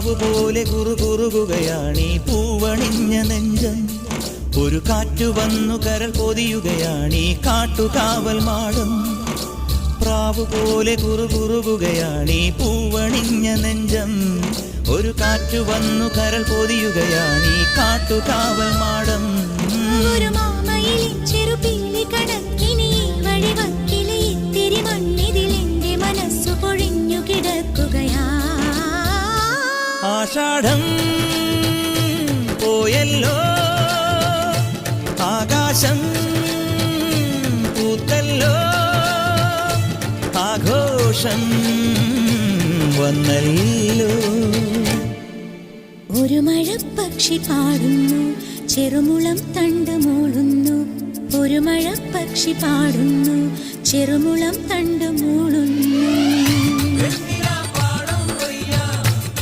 പ്രാവുപോലെ കുറുകുറുകയാണീ പൂവണിഞ്ഞ നെഞ്ചം. ഒരു കാറ്റു വന്നു കരൾ പൊതിയുകയാണീ കാട്ടുകാവൽ മാടം. പ്രാവുപോലെ കുറുകുറുകയാണീ പൂവണിഞ്ഞ നെഞ്ചം. ഒരു കാറ്റു വന്നു കരൾ പൊതിയുകയാണീ കാട്ടുകാവൽ മാടം. ഒരു മാമയിലെ ചെറുപീലി കടക്കിനി വഴിവക്കിലെ ഇത്തിരി മണ്ണിതിലെന്റെ മനസ്സു പൊഴിഞ്ഞു കിടക്കുകയാ. ആഷാഢം പോയല്ലോ, ആകാശം പൂത്തല്ലോ, ആഘോഷം വന്നല്ലോ. ഒരു മഴപ്പക്ഷി പാടുന്നു, ചെറുമുളം തണ്ട് മൂളുന്നു. ഒരു മഴപ്പക്ഷി പാടുന്നു, ചെറുമുളം തണ്ട് മൂളുന്നു.